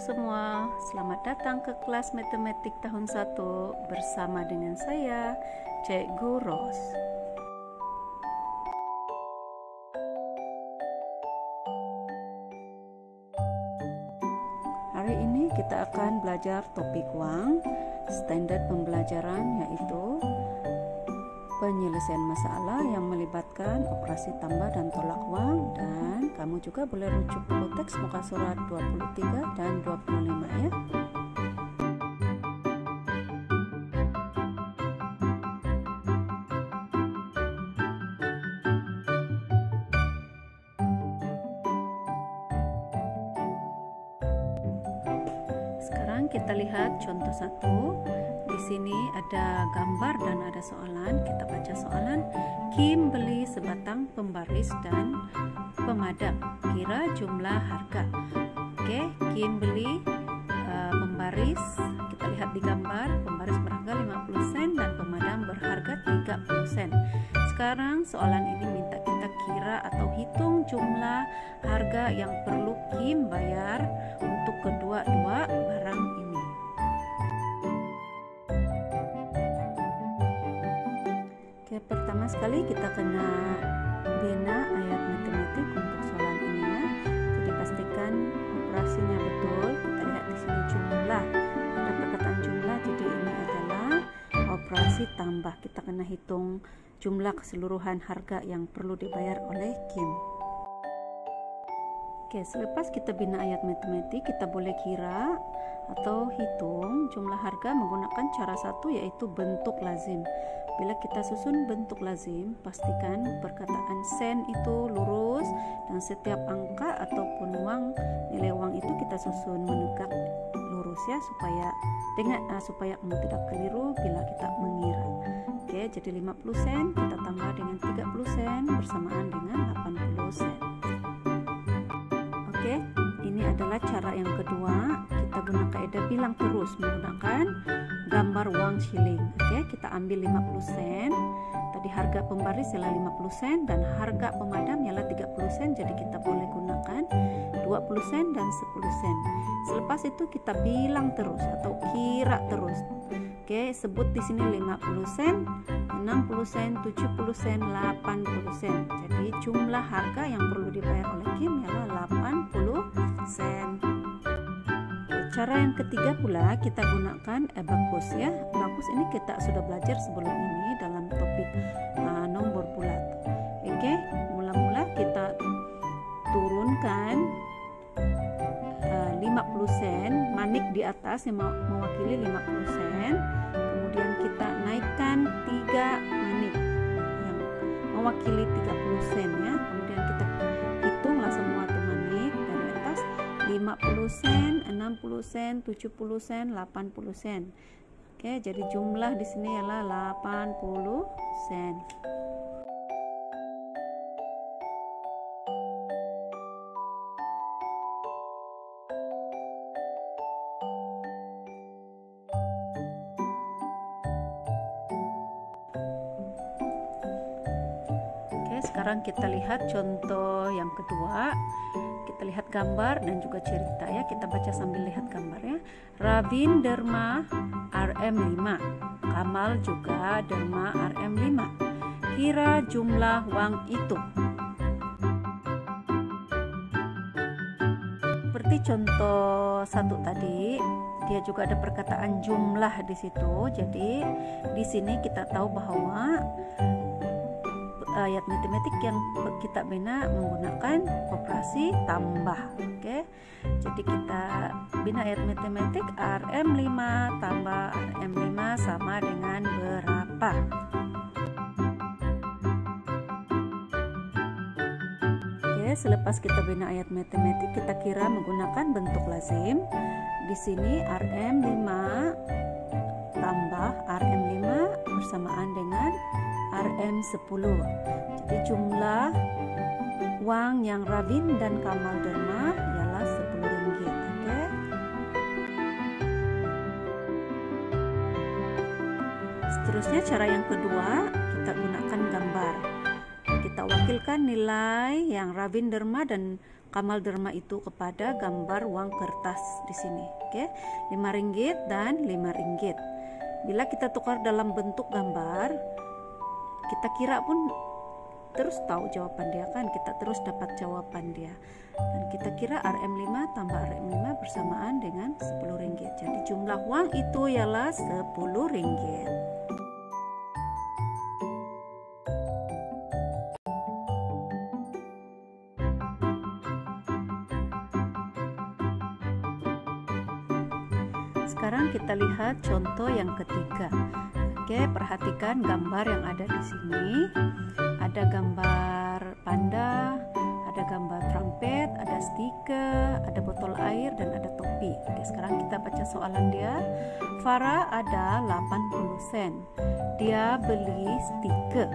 semua, selamat datang ke kelas matematik tahun 1 bersama dengan saya, Cikgu Ros. Hari ini kita akan belajar topik uang, standar pembelajaran yaitu penyelesaian masalah yang melibatkan operasi tambah dan tolak uang, dan kamu juga boleh rujuk buku teks muka surat 23 dan 25 ya. Sekarang kita lihat contoh 1. Di sini ada gambar dan ada soalan. Kita baca soalan. Kim beli sebatang pembaris dan pemadam. Kira jumlah harga. Oke, Kim beli pembaris. Kita lihat di gambar, pembaris berharga 50 sen dan pemadam berharga 30 sen. Sekarang soalan ini minta kita kira atau hitung jumlah harga yang perlu Kim bayar untuk kedua-dua barang ini. Oke, pertama sekali kita kena bina ayat matematik untuk soalan ini ya. Jadi pastikan operasinya betul. Kita lihat di sini jumlah. Ada perkataan jumlah, jadi ini adalah operasi tambah. Kita kena hitung jumlah keseluruhan harga yang perlu dibayar oleh Kim. Oke, selepas kita bina ayat matematik, kita boleh kira atau hitung jumlah harga menggunakan cara satu, yaitu bentuk lazim. Bila kita susun bentuk lazim, pastikan perkataan sen itu lurus dan setiap angka ataupun nilai uang itu kita susun menegak lurus ya, supaya kamu tidak keliru bila kita mengira. Oke, jadi 50 sen kita tambah dengan 30 sen bersamaan dengan 80 sen. Oke, ini adalah cara yang kedua. Kita guna kaidah bilang terus menggunakan gambar uang shilling. Oke, kita ambil 50 sen. Tadi harga pembaris ialah 50 sen dan harga pemadam ialah 30 sen. Jadi kita boleh gunakan 20 sen dan 10 sen. Selepas itu kita bilang terus atau kira terus. Oke, sebut di sini 50 sen, 60 sen, 70 sen, 80 sen. Jadi jumlah harga yang perlu dibayar oleh Kim ialah 80 sen. Cara yang ketiga pula kita gunakan abacus ya. Abacus ini kita sudah belajar sebelum ini dalam topik nomor bulat. Oke, mula-mula kita turunkan 50 sen, manik di atas yang mewakili 50 sen. Kemudian kita naikkan 3 manik yang mewakili 30 sen ya. Kemudian kita hitunglah semua tuh manik dari atas, 50 sen, 60 sen, 70 sen, 80 sen. Oke, jadi jumlah di sini adalah 80 sen. Sekarang kita lihat contoh yang kedua. Kita lihat gambar dan juga cerita ya. Kita baca sambil lihat gambar ya. Ravin derma RM5, Kamal juga derma RM5. Kira jumlah uang itu. Seperti contoh 1 tadi, dia juga ada perkataan jumlah di situ. Jadi di sini kita tahu bahwa ayat matematik yang kita bina menggunakan operasi tambah. Oke, jadi kita bina ayat matematik RM5 tambah RM5 sama dengan berapa. Oke, selepas kita bina ayat matematik, kita kira menggunakan bentuk lazim. Di sini RM5 tambah RM5 bersamaan dengan RM10. Jadi jumlah uang yang Ravin dan Kamal derma ialah 10 ringgit. Oke. Seterusnya cara yang kedua, kita gunakan gambar. Kita kita wakilkan nilai yang Ravinderma dan Kamalderma itu kepada gambar uang kertas di sini. Oke, 5 ringgit dan 5 ringgit. Bila kita tukar dalam bentuk gambar, kita kira pun terus tahu jawaban dia kan, kita terus dapat jawaban dia. Dan kita kira RM5 tambah RM5 bersamaan dengan 10 ringgit. Jadi jumlah uang itu ialah 10 ringgit. Sekarang kita lihat contoh yang ketiga. Oke, perhatikan gambar yang ada di sini. Ada gambar panda, ada gambar trompet, ada stiker, ada botol air, dan ada topi. Oke, sekarang kita baca soalan dia. Farah ada 80 sen. Dia beli stiker.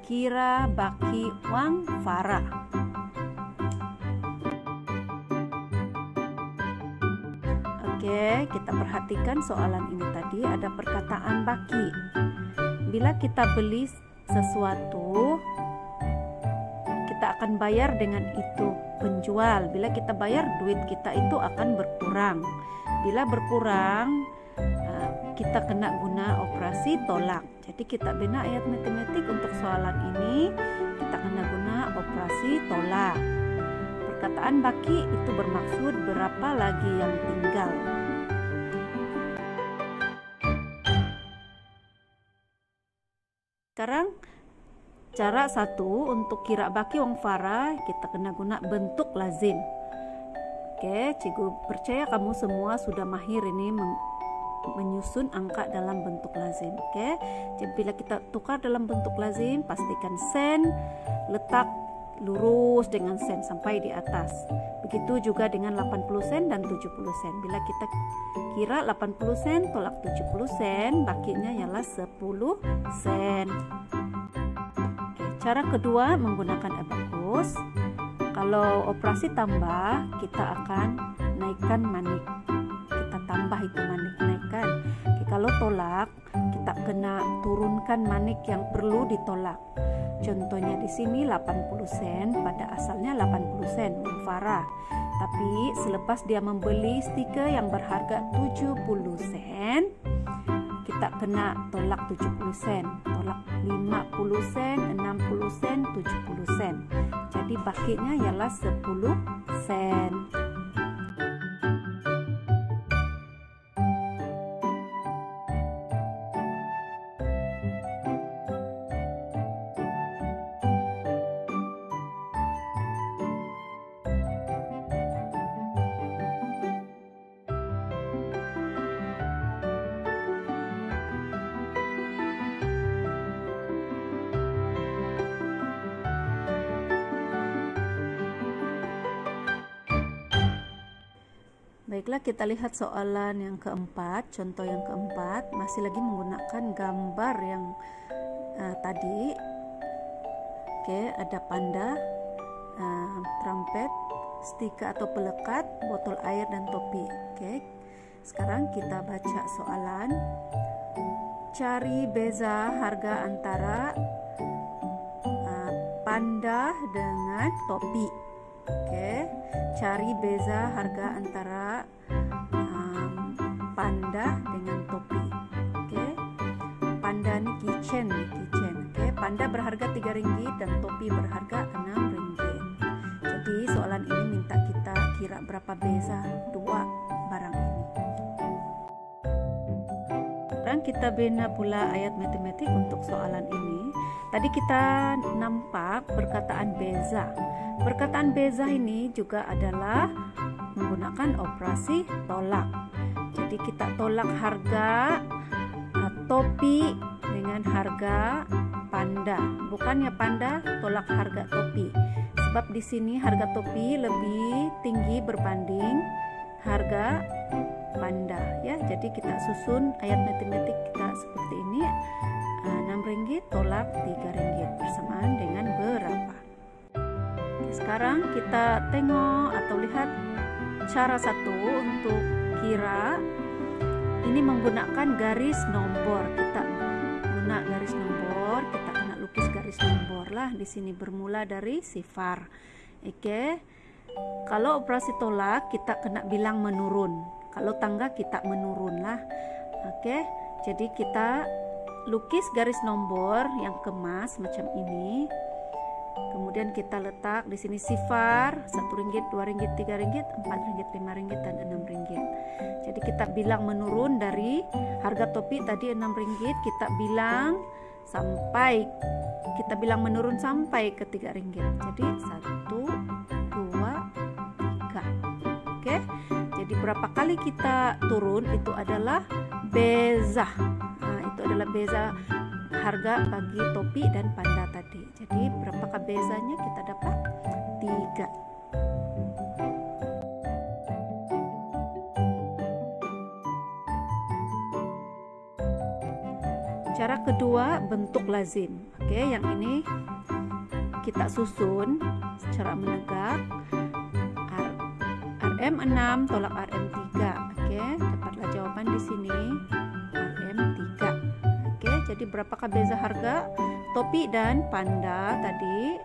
Kira baki uang Farah. Oke, kita perhatikan soalan ini tadi ada perkataan baki. Bila kita beli sesuatu, kita akan bayar dengan itu penjual. Bila kita bayar, duit kita itu akan berkurang. Bila berkurang, kita kena guna operasi tolak. Jadi kita bina ayat matematik untuk soalan ini, kita kena guna operasi tolak. Perkataan baki itu bermaksud berapa lagi yang tinggal. Sekarang cara satu untuk kira baki wong Farah, kita kena guna bentuk lazim. Oke, cikgu percaya kamu semua sudah mahir ini menyusun angka dalam bentuk lazim. Oke, jadi bila kita tukar dalam bentuk lazim, pastikan sen letak lurus dengan sen sampai di atas. Begitu juga dengan 80 sen dan 70 sen. Bila kita kira 80 sen tolak 70 sen, bakinya ialah 10 sen. Oke, cara kedua menggunakan abakus. Kalau operasi tambah, kita akan naikkan manik. Kita tambah itu manik, naikkan. Oke, kalau tolak, kita kena turunkan manik yang perlu ditolak. Contohnya di sini 80 sen, pada asalnya 80 sen Farah. Tapi selepas dia membeli stiker yang berharga 70 sen, kita kena tolak 70 sen, tolak 50 sen, 60 sen, 70 sen. Jadi bakinya ialah 10 sen. Baiklah, kita lihat soalan yang keempat. Contoh yang keempat masih lagi menggunakan gambar yang tadi. Oke, ada panda, trompet, stiker atau pelekat, botol air, dan topi. Oke, sekarang kita baca soalan. Cari beza harga antara panda dengan topi. Oke, cari beza harga antara panda dengan topi. Oke, panda ini kitchen. Oke, panda berharga 3 ringgit dan topi berharga 6 ringgit. Jadi soalan ini minta kita kira berapa beza dua barang ini. Sekarang kita bina pula ayat matematik untuk soalan ini. Tadi kita nampak perkataan beza. Perkataan beza ini juga adalah menggunakan operasi tolak. Jadi kita tolak harga topi dengan harga panda. Bukannya panda tolak harga topi. Sebab di sini harga topi lebih tinggi berbanding harga panda ya. Jadi kita susun ayat matematik kita seperti ini. 6 ringgit tolak 3 ringgit bersamaan dengan berapa? Sekarang kita tengok atau lihat cara satu untuk kira. Ini menggunakan garis nombor. Kita guna garis nombor, kita kena lukis garis garis nombor lah. Di sini bermula dari sifar. Oke. Kalau operasi tolak kita kena bilang menurun. Kalau tangga kita menurun lah. Oke. Jadi kita lukis garis nombor yang kemas macam ini. Kemudian kita letak di sini sifar, Rp1, Rp2, Rp3, Rp4, Rp5, dan Rp6. Jadi kita bilang menurun dari harga topi tadi Rp6, kita bilang menurun sampai ke Rp3. Jadi 1, 2, 3. Oke. Jadi berapa kali kita turun itu adalah beza. Nah, itu adalah beza harga bagi topi dan panda tadi. Jadi berapakah bezanya? Kita dapat 3. Cara kedua, bentuk lazim. Oke, yang ini kita susun secara menegak. RM6 tolak RM3. Oke, dapatlah jawaban di sini RM3. Oke, jadi berapakah beza harga topi dan panda tadi?